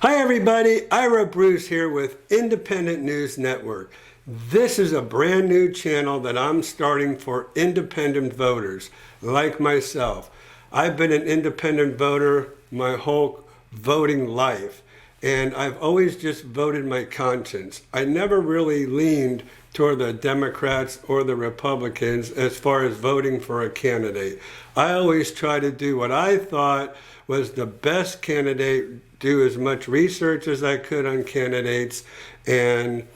Hi everybody, Ira Bruce here with Independent News Network. This is a brand new channel that I'm starting for independent voters like myself. I've been an independent voter my whole voting life, and I've always just voted my conscience. I never really leaned toward the Democrats or the Republicans as far as voting for a candidate. I always try to do what I thought was the best candidate, do as much research as I could on candidates, and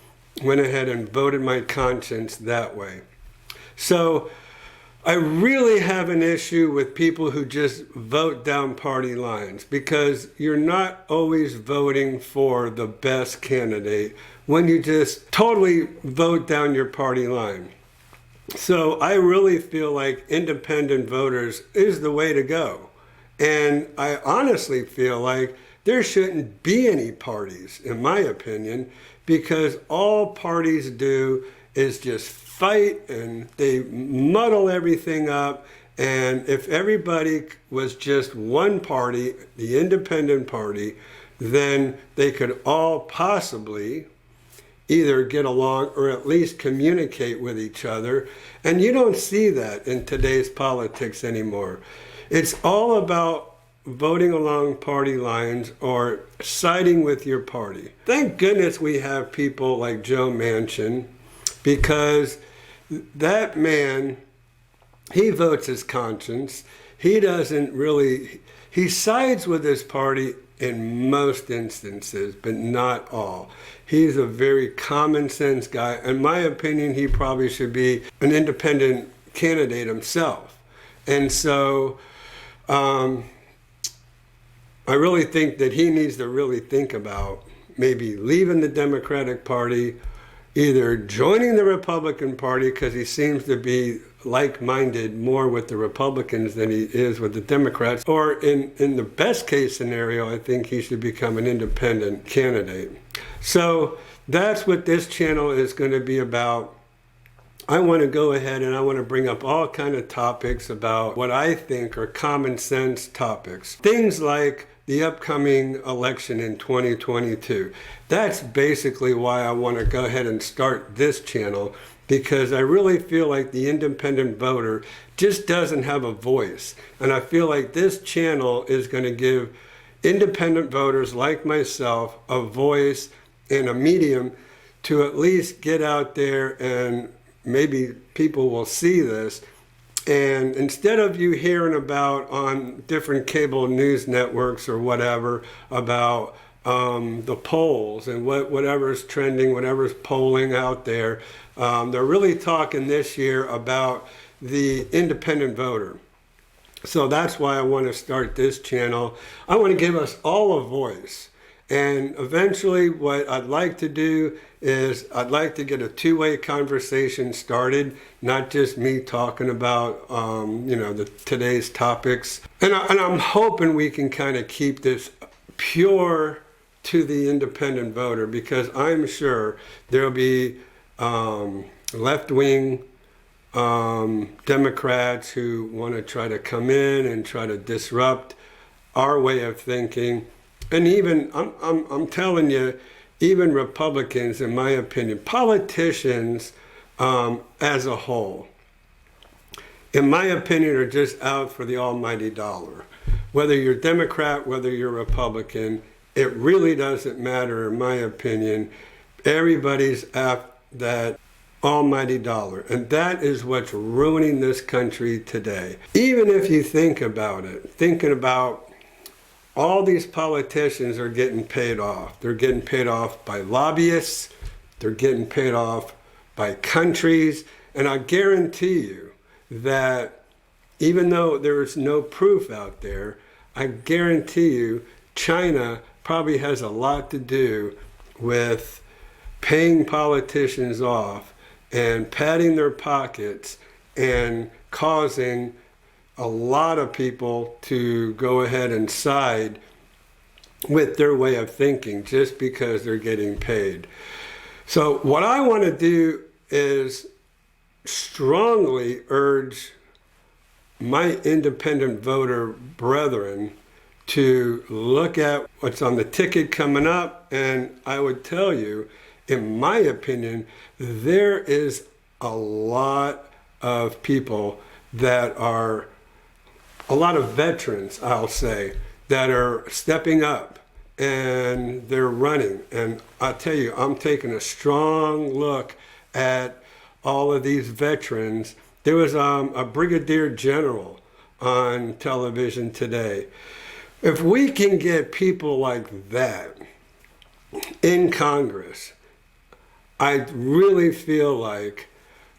went ahead and voted my conscience that way. So I really have an issue with people who just vote down party lines, because you're not always voting for the best candidate when you just totally vote down your party line. So I really feel like independent voters is the way to go. And I honestly feel like there shouldn't be any parties, in my opinion, because all parties do is just fight and they muddle everything up. And if everybody was just one party, the independent party, then they could all possibly either get along or at least communicate with each other. And you don't see that in today's politics anymore. It's all about voting along party lines or siding with your party. Thank goodness we have people like Joe Manchin, because that man, he votes his conscience. He doesn't really, he sides with his party in most instances, but not all. He's a very common sense guy. In my opinion, he probably should be an independent candidate himself. And so, I really think that he needs to really think about maybe leaving the Democratic Party, either joining the Republican Party, because he seems to be like-minded more with the Republicans than he is with the Democrats, or in the best case scenario, I think he should become an independent candidate. So that's what this channel is going to be about. I want to go ahead and I want to bring up all kind of topics about what I think are common sense topics. Things like the upcoming election in 2022. That's basically why I want to go ahead and start this channel, because I really feel like the independent voter just doesn't have a voice. And I feel like this channel is going to give independent voters like myself a voice and a medium to at least get out there, and maybe people will see this. And instead of you hearing about on different cable news networks or whatever about the polls and whatever's trending, whatever's polling out there, they're really talking this year about the independent voter. So that's why I want to start this channel. I want to give us all a voice. And eventually what I'd like to do is I'd like to get a two-way conversation started, not just me talking about, today's topics. And I'm hoping we can kind of keep this pure to the independent voter, because I'm sure there'll be left-wing Democrats who want to try to come in and try to disrupt our way of thinking. And even, I'm telling you, even Republicans, in my opinion, politicians as a whole, in my opinion, are just out for the almighty dollar. Whether you're Democrat, whether you're Republican, it really doesn't matter, in my opinion. Everybody's after that almighty dollar. And that is what's ruining this country today. Even if you think about it, thinking about all these politicians are getting paid off. They're getting paid off by lobbyists. They're getting paid off by countries. And I guarantee you that even though there is no proof out there, I guarantee you China probably has a lot to do with paying politicians off and padding their pockets and causing a lot of people to go ahead and side with their way of thinking just because they're getting paid. So what I want to do is strongly urge my independent voter brethren to look at what's on the ticket coming up. And I would tell you, in my opinion, there is a lot of people that are, a lot of veterans, I'll say, that are stepping up and they're running. And I'll tell you, I'm taking a strong look at all of these veterans. There was a brigadier general on television today. If we can get people like that in Congress, I really feel like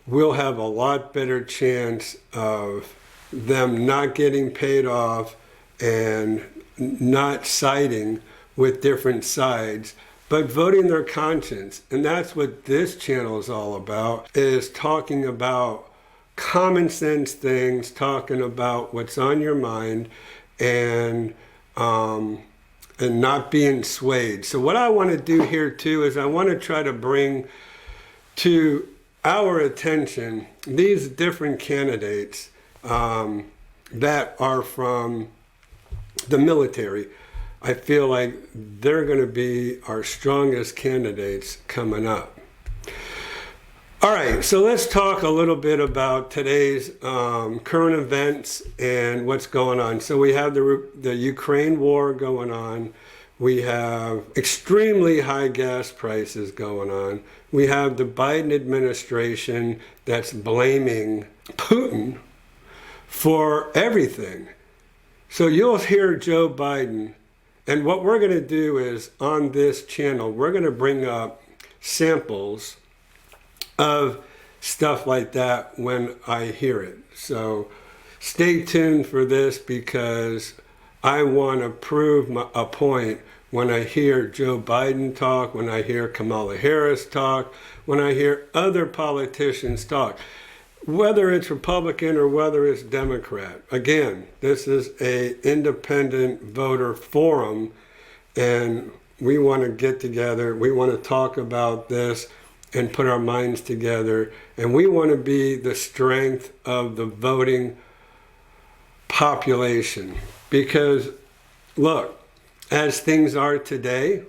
we'll have a lot better chance of them not getting paid off and not siding with different sides, but voting their conscience. And that's what this channel is all about, is talking about common sense things, talking about what's on your mind, and not being swayed. So what I want to do here too is I want to try to bring to our attention these different candidates that are from the military. I feel like they're going to be our strongest candidates coming up. All right, so let's talk a little bit about today's current events and what's going on. So we have the Ukraine war going on. We have extremely high gas prices going on. We have the Biden administration that's blaming Putin for everything. So you'll hear Joe Biden, and what we're going to do is on this channel, we're going to bring up samples of stuff like that when I hear it. So stay tuned for this, because I want to prove a point when I hear Joe Biden talk, when I hear Kamala Harris talk, when I hear other politicians talk, whether it's Republican or whether it's Democrat. Again, this is an independent voter forum, and we want to get together. We want to talk about this and put our minds together, and we want to be the strength of the voting population. Because look, as things are today,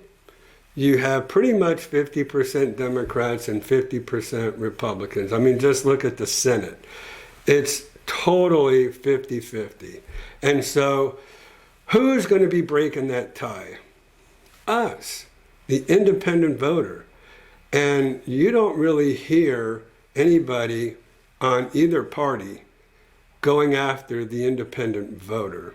you have pretty much 50% Democrats and 50% Republicans. I mean, just look at the Senate. It's totally 50-50. And so who's going to be breaking that tie? Us, the independent voter. And you don't really hear anybody on either party going after the independent voter,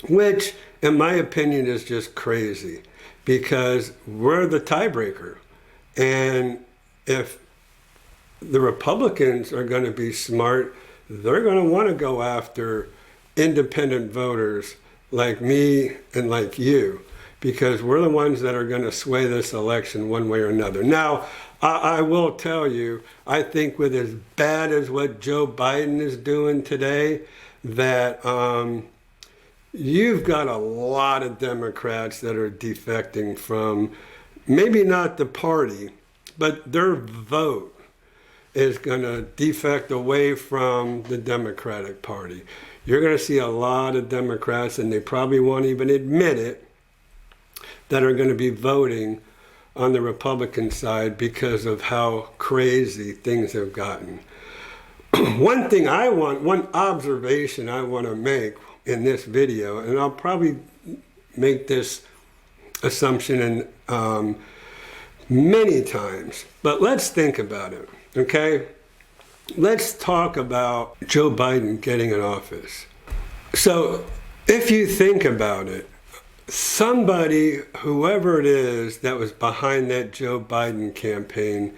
which in my opinion is just crazy, because we're the tiebreaker. And if the Republicans are going to be smart, they're going to want to go after independent voters like me and like you, because we're the ones that are going to sway this election one way or another. Now, I will tell you, I think with as bad as what Joe Biden is doing today, that you've got a lot of Democrats that are defecting from, maybe not the party, but their vote is going to defect away from the Democratic Party. You're going to see a lot of Democrats, and they probably won't even admit it, that are going to be voting on the Republican side because of how crazy things have gotten. One observation I want to make in this video, and I'll probably make this assumption many times, but let's think about it, okay? Let's talk about Joe Biden getting in office. So if you think about it, somebody, whoever it is that was behind that Joe Biden campaign,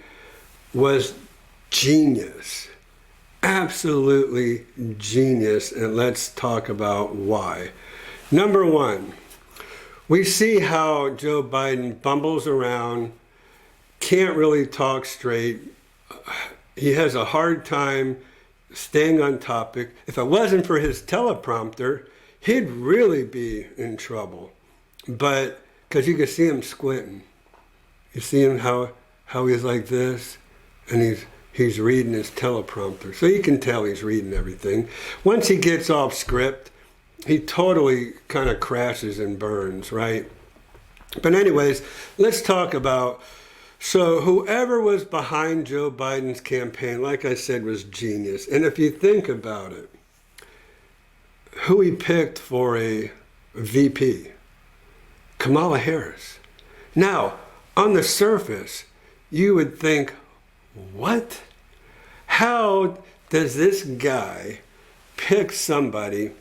was genius. Absolutely genius, and let's talk about why. Number one, we see how Joe Biden bumbles around, can't really talk straight. He has a hard time staying on topic. If it wasn't for his teleprompter, he'd really be in trouble. But, because you can see him squinting. You see him how he's like this, and he's reading his teleprompter. So you can tell he's reading everything. Once he gets off script, he totally kind of crashes and burns, right? But anyways, let's talk about, so whoever was behind Joe Biden's campaign, like I said, was genius. And if you think about it, who he picked for a VP? Kamala Harris. Now, on the surface, you would think, what? How does this guy pick somebody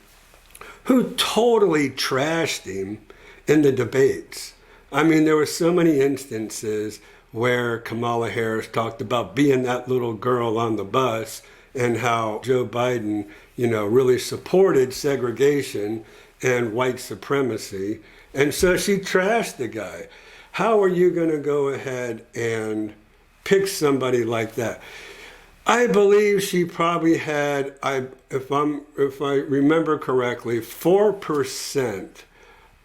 who totally trashed him in the debates? I mean, there were so many instances where Kamala Harris talked about being that little girl on the bus and how Joe Biden, really supported segregation and white supremacy. And so she trashed the guy. How are you going to go ahead and pick somebody like that? I believe she probably had, if I remember correctly, 4%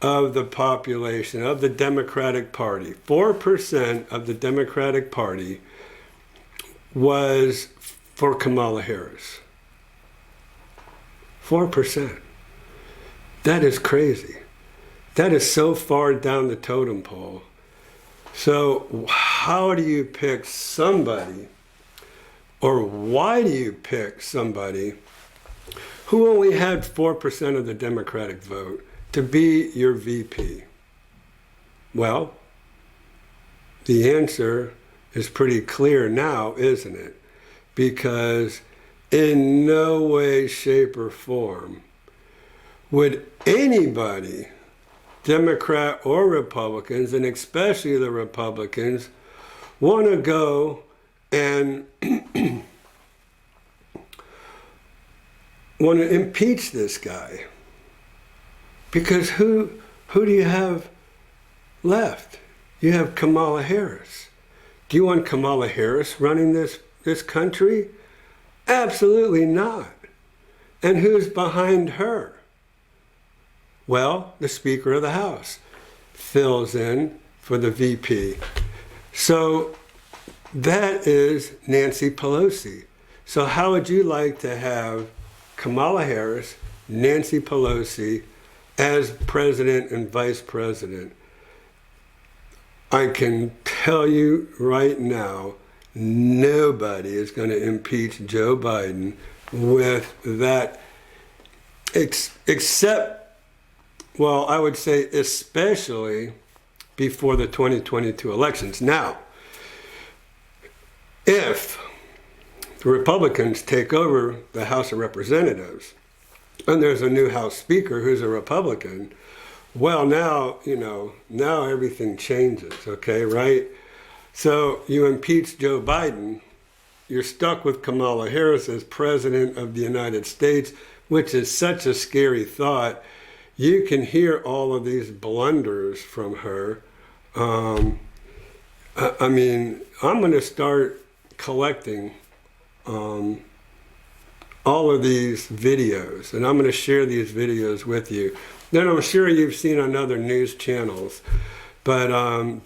of the population of the Democratic Party. 4% of the Democratic Party was for Kamala Harris. 4%. That is crazy. That is so far down the totem pole. So how do you pick somebody, or why do you pick somebody who only had 4% of the Democratic vote to be your VP? Well, the answer is pretty clear now, isn't it? Because in no way, shape, or form would anybody, Democrat or Republicans, and especially the Republicans, want to go and want to impeach this guy. Because who do you have left? You have Kamala Harris. Do you want Kamala Harris running this country? Absolutely not. And who's behind her? Well, the Speaker of the House fills in for the VP. So that is Nancy Pelosi. So how would you like to have Kamala Harris, Nancy Pelosi, as president and vice president? I can tell you right now, nobody is going to impeach Joe Biden with that, except, well, I would say especially before the 2022 elections. Now, if the Republicans take over the House of Representatives, and there's a new House Speaker who's a Republican, well, now, now everything changes, okay, right? So you impeach Joe Biden, you're stuck with Kamala Harris as President of the United States, which is such a scary thought. You can hear all of these blunders from her. I mean, I'm going to start collecting all of these videos, and I'm going to share these videos with you. Then I'm sure you've seen on other news channels, but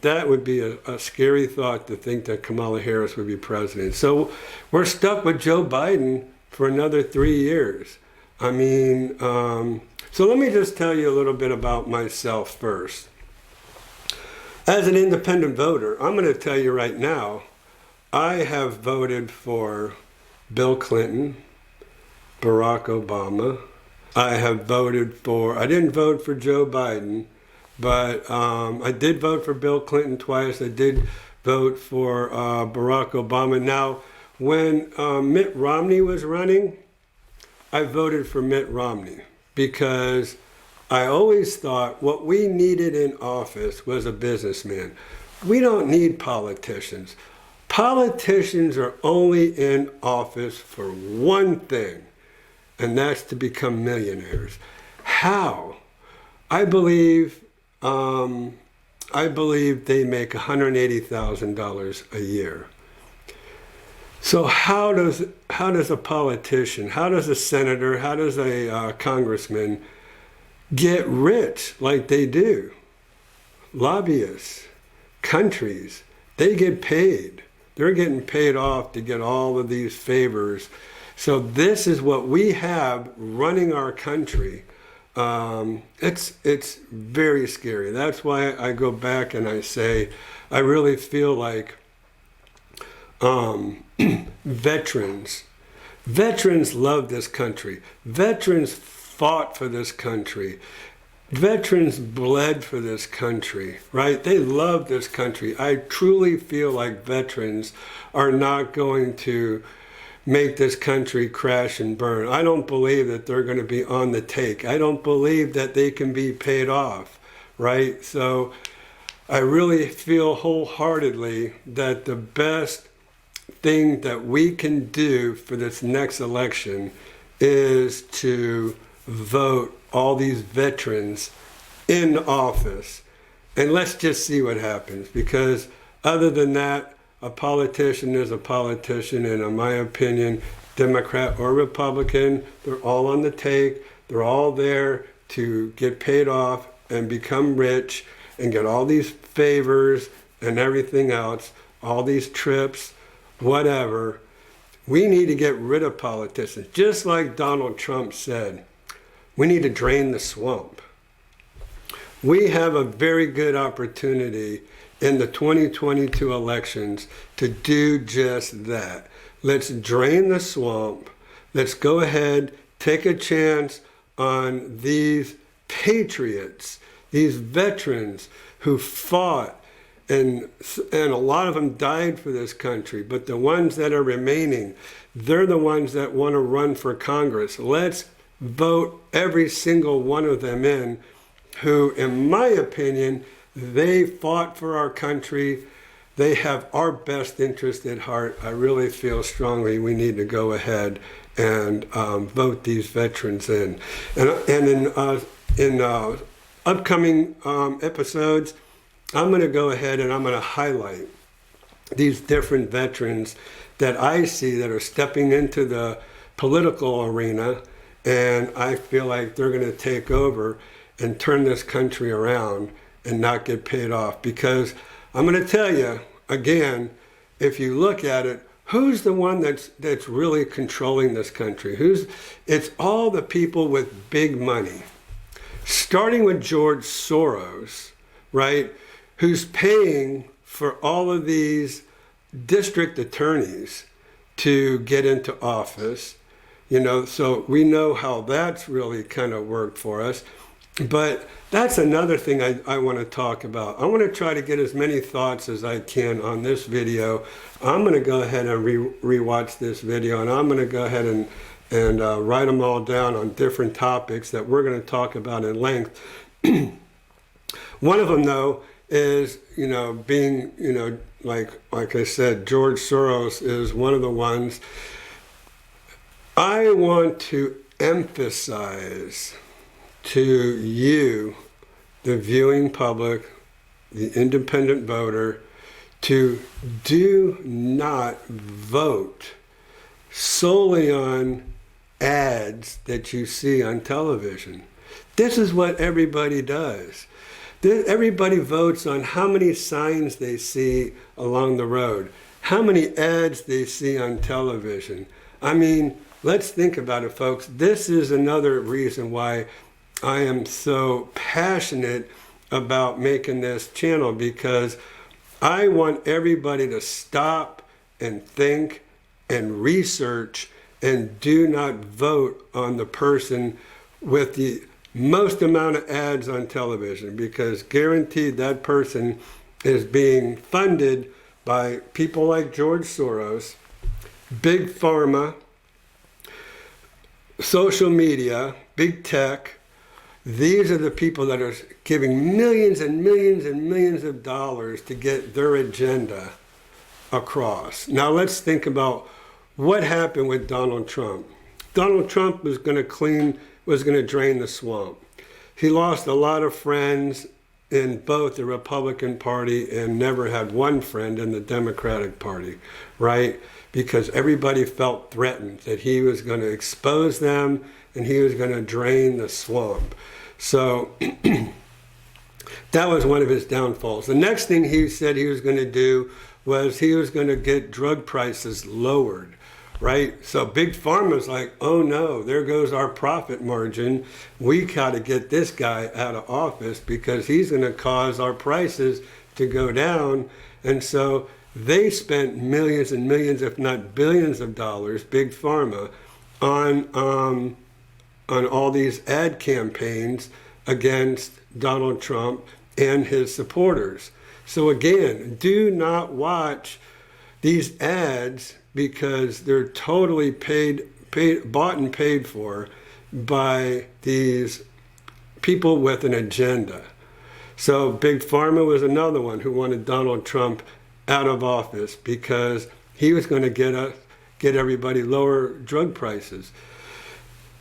that would be a scary thought to think that Kamala Harris would be president. So we're stuck with Joe Biden for another 3 years. I mean, so let me just tell you a little bit about myself first. As an independent voter, I'm going to tell you right now, I have voted for Bill Clinton, Barack Obama. I have voted for, I didn't vote for Joe Biden, but I did vote for Bill Clinton twice. I did vote for Barack Obama. Now, when Mitt Romney was running, I voted for Mitt Romney because I always thought what we needed in office was a businessman. We don't need politicians. Politicians are only in office for one thing, and that's to become millionaires. How? I believe they make $180,000 a year. So how does a politician, how does a senator, how does a congressman get rich like they do? Lobbyists, countries, they get paid. They're getting paid off to get all of these favors. So this is what we have running our country. It's very scary. That's why I go back and I say, I really feel like veterans love this country. Veterans fought for this country. Veterans bled for this country, right? They love this country. I truly feel like veterans are not going to make this country crash and burn. I don't believe that they're going to be on the take. I don't believe that they can be paid off, right? So I really feel wholeheartedly that the best thing that we can do for this next election is to vote all these veterans in office. And let's just see what happens, because other than that, a politician is a politician, and in my opinion, Democrat or Republican, they're all on the take. They're all there to get paid off and become rich and get all these favors and everything else, all these trips, whatever. We need to get rid of politicians. Just like Donald Trump said, we need to drain the swamp. We have a very good opportunity in the 2022 elections to do just that. Let's drain the swamp. Let's go ahead, take a chance on these patriots, these veterans who fought, and a lot of them died for this country, but the ones that are remaining, they're the ones that want to run for Congress. Let's vote every single one of them in, who, in my opinion, they fought for our country. They have our best interest at heart. I really feel strongly we need to go ahead and vote these veterans in. And in upcoming episodes, I'm going to go ahead and I'm going to highlight these different veterans that I see that are stepping into the political arena, and I feel like they're going to take over and turn this country around and not get paid off. Because I'm going to tell you, again, if you look at it, who's the one that's really controlling this country? It's all the people with big money, starting with George Soros, right? Who's paying for all of these district attorneys to get into office. So we know how that's really kind of worked for us. But that's another thing I want to talk about. I want to try to get as many thoughts as I can on this video. I'm going to go ahead and rewatch this video, and I'm going to go ahead and write them all down on different topics that we're going to talk about in length. One of them, though, is, being, like I said, George Soros is one of the ones. I want to emphasize to you, the viewing public, the independent voter, to do not vote solely on ads that you see on television. This is what everybody does. Everybody votes on how many signs they see along the road, how many ads they see on television. I mean, let's think about it, folks. This is another reason why I am so passionate about making this channel, because I want everybody to stop and think and research and do not vote on the person with the most amount of ads on television, because guaranteed that person is being funded by people like George Soros, Big Pharma, social media, big tech. These are the people that are giving millions and millions and millions of dollars to get their agenda across. Now let's think about what happened with Donald Trump. Donald Trump was going to drain the swamp. He lost a lot of friends in both the Republican Party and never had one friend in the Democratic Party, right? Because everybody felt threatened that he was going to expose them and he was going to drain the swamp. So that was one of his downfalls. The next thing he said he was going to do was he was going to get drug prices lowered, right? So Big Pharma's like, oh no, there goes our profit margin. We got to get this guy out of office because he's going to cause our prices to go down. And so they spent millions and millions, if not billions of dollars, Big Pharma, on all these ad campaigns against Donald Trump and his supporters. So again, do not watch these ads because they're totally bought and paid for by these people with an agenda. So Big Pharma was another one who wanted Donald Trump out of office because he was going to get everybody lower drug prices.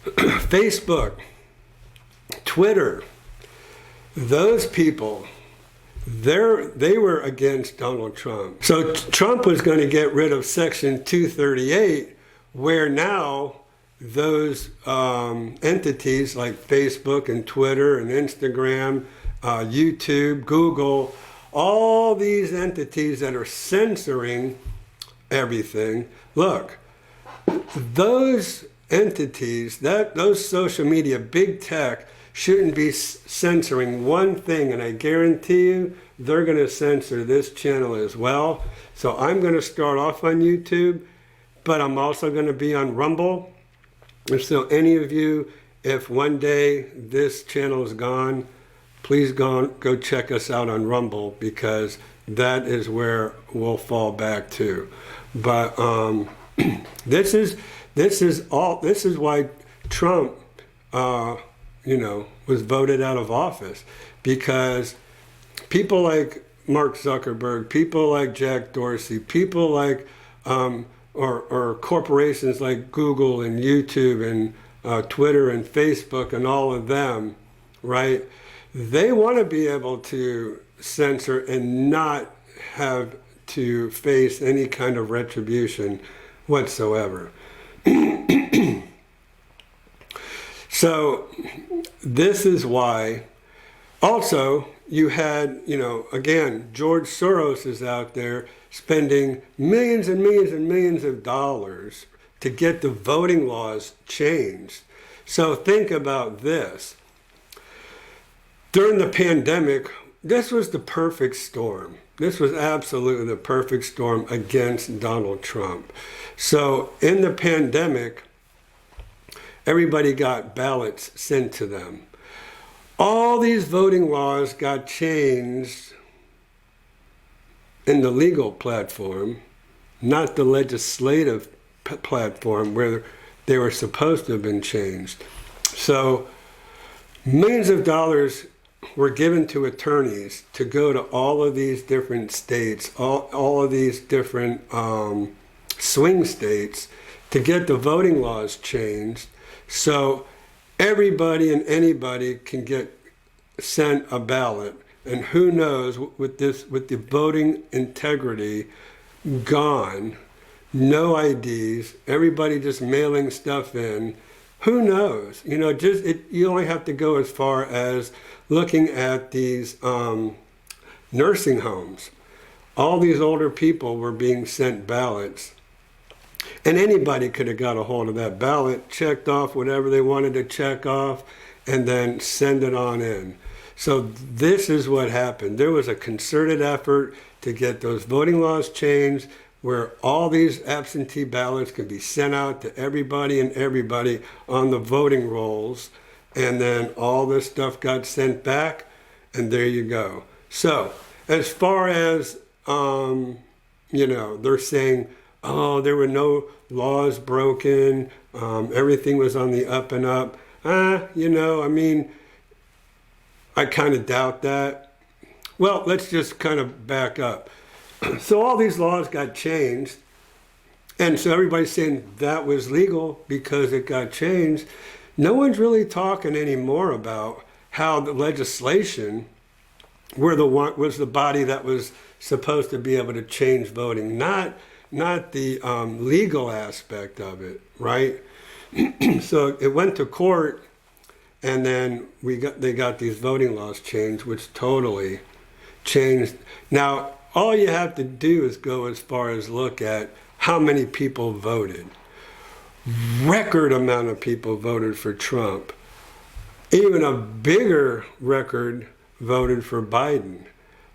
Facebook, Twitter, those people, they were against Donald Trump. So Trump was going to get rid of Section 238, where now those entities like Facebook and Twitter and Instagram, YouTube, Google, all these entities that are censoring everything. Look, those entities, those social media, big tech, shouldn't be censoring one thing, and I guarantee you they're going to censor this channel as well. So I'm going to start off on YouTube, but I'm also going to be on Rumble. And so any of you, if one day this channel is gone, please go check us out on Rumble, because that is where we'll fall back to. But this is why Trump was voted out of office, because people like Mark Zuckerberg, people like Jack Dorsey, people like or corporations like Google and YouTube and Twitter and Facebook and all of them, right? They want to be able to censor and not have to face any kind of retribution whatsoever. So this is why also you had, again, George Soros is out there spending millions and millions and millions of dollars to get the voting laws changed. So think about this. During the pandemic, this was the perfect storm. This was absolutely the perfect storm against Donald Trump. So in the pandemic, everybody got ballots sent to them. All these voting laws got changed in the legal platform, not the legislative platform where they were supposed to have been changed. So millions of dollars were given to attorneys to go to all of these different states, all of these different swing states, to get the voting laws changed. So everybody and anybody can get sent a ballot. And who knows, with the voting integrity gone, no IDs, everybody just mailing stuff in, who knows? You only have to go as far as looking at these nursing homes. All these older people were being sent ballots. And anybody could have got a hold of that ballot, checked off whatever they wanted to check off, and then send it on in. So this is what happened. There was a concerted effort to get those voting laws changed, where all these absentee ballots could be sent out to everybody and everybody on the voting rolls. And then all this stuff got sent back, and there you go. So as far as, they're saying, oh, there were no laws broken, everything was on the up and up. I kind of doubt that. Well, let's just kind of back up. So all these laws got changed, and so everybody's saying that was legal because it got changed. No one's really talking anymore about how the legislation was the body that was supposed to be able to change voting, not the legal aspect of it, right? So it went to court, and then they got these voting laws changed, which totally changed. Now, all you have to do is go as far as look at how many people voted. record amount of people voted for Trump. Even a bigger record voted for Biden.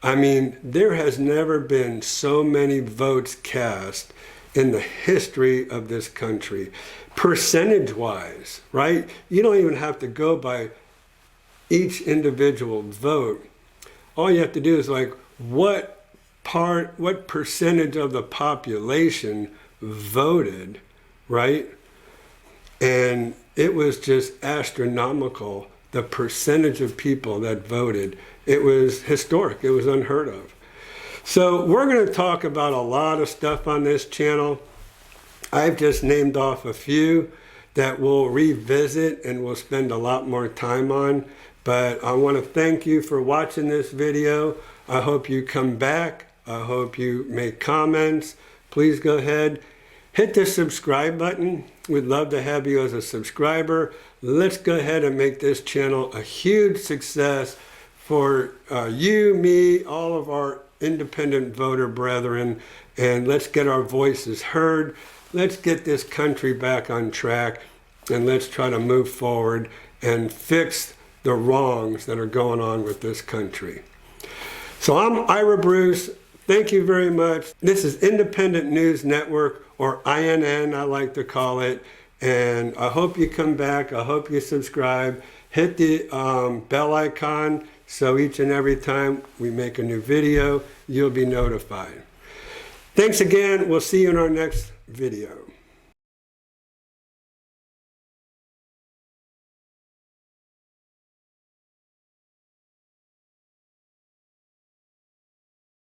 I mean, there has never been so many votes cast in the history of this country, percentage-wise, right? You don't even have to go by each individual vote. All you have to do is like, what percentage of the population voted, right? And it was just astronomical, the percentage of people that voted. It was historic, it was unheard of. So we're going to talk about a lot of stuff on this channel. I've just named off a few that we'll revisit and we'll spend a lot more time on. But I want to thank you for watching this video. I hope you come back. I hope you make comments. Please go ahead, hit the subscribe button. We'd love to have you as a subscriber. Let's go ahead and make this channel a huge success for you, me, all of our independent voter brethren, and let's get our voices heard. Let's get this country back on track, and let's try to move forward and fix the wrongs that are going on with this country. So I'm Ira Bruce. Thank you very much. This is Independent News Network, or INN, I like to call it. And I hope you come back. I hope you subscribe. Hit the bell icon so each and every time we make a new video, you'll be notified. Thanks again. We'll see you in our next video.